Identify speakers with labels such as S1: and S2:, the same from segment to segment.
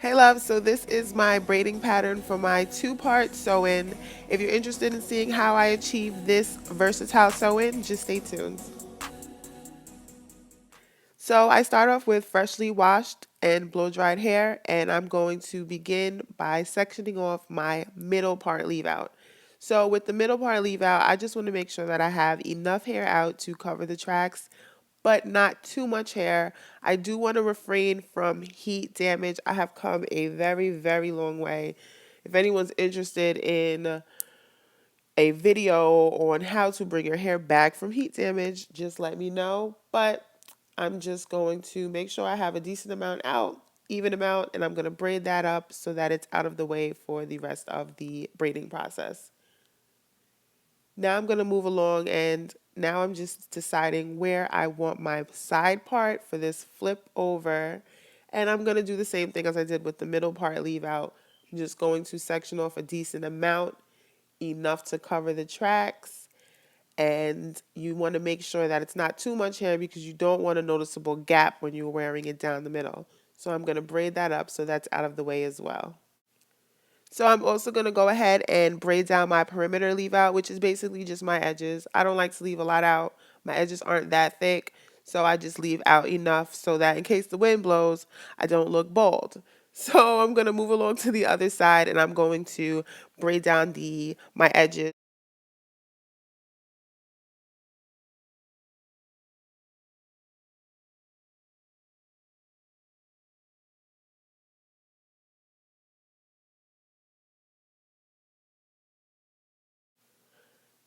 S1: Hey love, so this is my braiding pattern for my two-part sew-in. If you're interested in seeing how I achieve this versatile sew-in, just stay tuned. So I start off with freshly washed and blow-dried hair, and I'm going to begin by sectioning off my middle part leave out. So with the middle part leave out, I just want to make sure that I have enough hair out to cover the tracks, but not too much hair. I do want to refrain from heat damage. I have come a very, very long way. If anyone's interested in a video on how to bring your hair back from heat damage, just let me know. But I'm just going to make sure I have a decent amount out, even amount, and I'm going to braid that up so that it's out of the way for the rest of the braiding process. Now I'm going to move along, and now I'm just deciding where I want my side part for this flip over. And I'm going to do the same thing as I did with the middle part leave out. I'm just going to section off a decent amount, enough to cover the tracks. And you want to make sure that it's not too much hair because you don't want a noticeable gap when you're wearing it down the middle. So I'm going to braid that up so that's out of the way as well. So I'm also going to go ahead and braid down my perimeter leave out, which is basically just my edges. I don't like to leave a lot out. My edges aren't that thick, so I just leave out enough so that in case the wind blows, I don't look bald. So I'm going to move along to the other side, and I'm going to braid down my edges.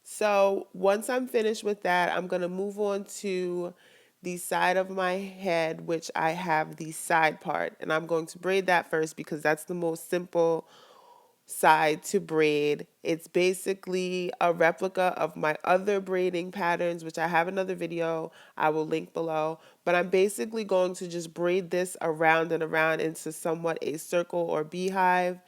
S1: So once I'm finished with that, I'm going to move on to the side of my head, which I have the side part. And I'm going to braid that first because that's the most simple side to braid. It's basically a replica of my other braiding patterns, which I have another video I will link below. But I'm basically going to just braid this around and around into somewhat a circle or beehive.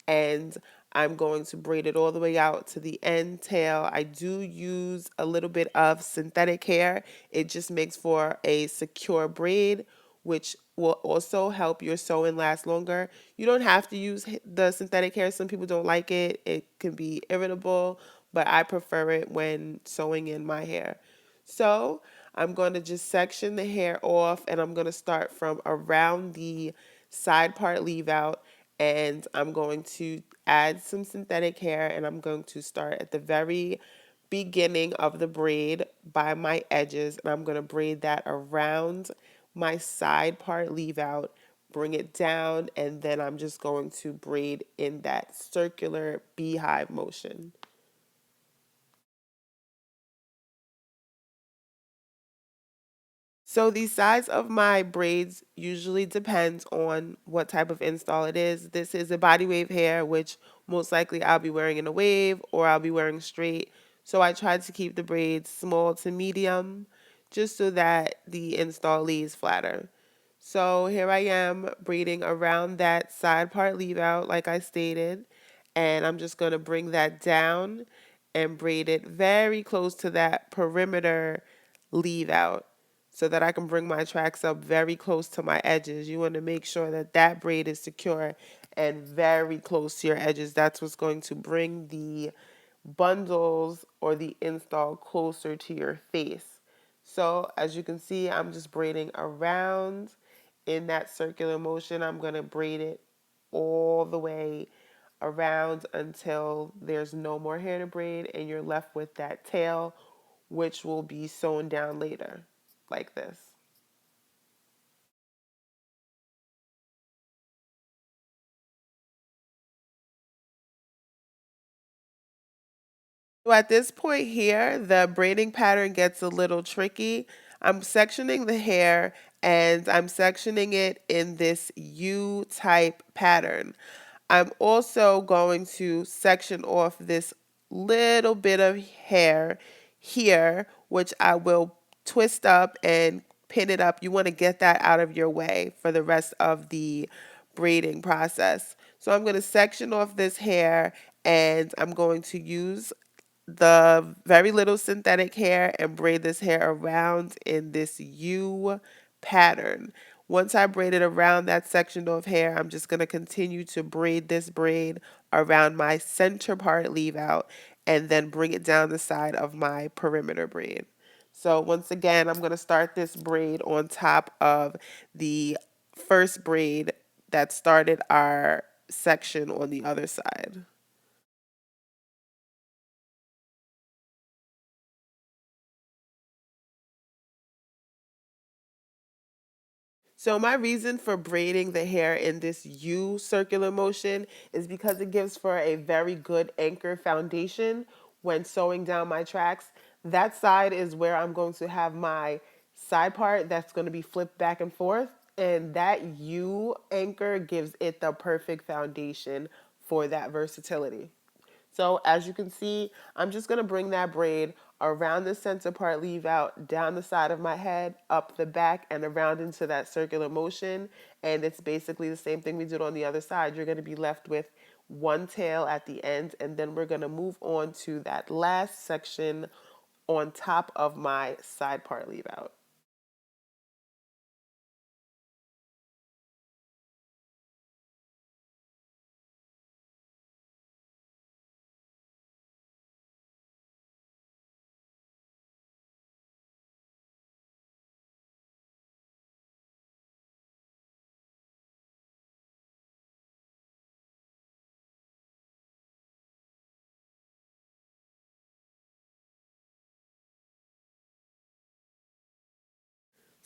S1: And I'm going to braid it all the way out to the end tail. I do use a little bit of synthetic hair. It just makes for a secure braid, which will also help your sew-in last longer. You don't have to use the synthetic hair. Some people don't like it. It can be irritable, but I prefer it when sewing in my hair. So I'm going to just section the hair off, and I'm going to start from around the side part leave out, and I'm going to add some synthetic hair, and I'm going to start at the very beginning of the braid by my edges, and I'm going to braid that around my side part leave out, bring it down, and then I'm just going to braid in that circular beehive motion. So the size of my braids usually depends on what type of install it is. This is a body wave hair, which most likely I'll be wearing in a wave or I'll be wearing straight. So I tried to keep the braids small to medium just so that the install lays flatter. So here I am braiding around that side part leave out like I stated, and I'm just going to bring that down and braid it very close to that perimeter leave out so that I can bring my tracks up very close to my edges. You want to make sure that that braid is secure and very close to your edges. That's what's going to bring the bundles or the install closer to your face. So as you can see, I'm just braiding around in that circular motion. I'm going to braid it all the way around until there's no more hair to braid and you're left with that tail, which will be sewn down later like this. So at this point here, the braiding pattern gets a little tricky. I'm sectioning the hair and I'm sectioning it in this U-type pattern. I'm also going to section off this little bit of hair here, which I will twist up and pin it up. You want to get that out of your way for the rest of the braiding process. So I'm going to section off this hair and I'm going to use the very little synthetic hair and braid this hair around in this U pattern. Once I braided around that section of hair, I'm just going to continue to braid this braid around my center part leave out and then bring it down the side of my perimeter braid. So once again, I'm going to start this braid on top of the first braid that started our section on the other side. So my reason for braiding the hair in this U circular motion is because it gives for a very good anchor foundation when sewing down my tracks. That side is where I'm going to have my side part that's going to be flipped back and forth. And that U anchor gives it the perfect foundation for that versatility. So as you can see, I'm just going to bring that braid around the center part leave out, down the side of my head, up the back, and around into that circular motion. And it's basically the same thing we did on the other side. You're going to be left with one tail at the end, and then we're going to move on to that last section on top of my side part leave out.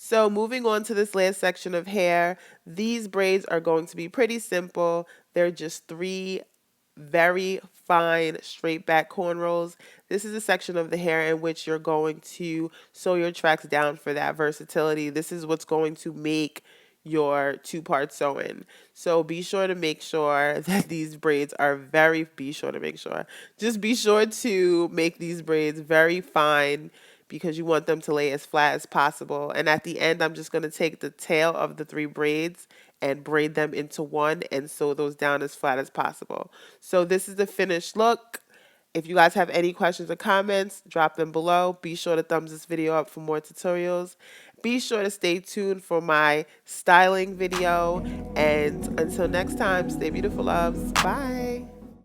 S1: So moving on to this last section of hair, these braids are going to be pretty simple. They're just three very fine straight back cornrows. This is a section of the hair in which you're going to sew your tracks down for that versatility. This is what's going to make your two-part sewing. So be sure to make sure that these braids are be sure to make sure. Just be sure to make these braids very fine because you want them to lay as flat as possible. And at the end, I'm just going to take the tail of the three braids and braid them into one and sew those down as flat as possible. So this is the finished look. If you guys have any questions or comments, drop them below. Be sure to thumbs this video up for more tutorials. Be sure to stay tuned for my styling video. And until next time, stay beautiful, loves. Bye.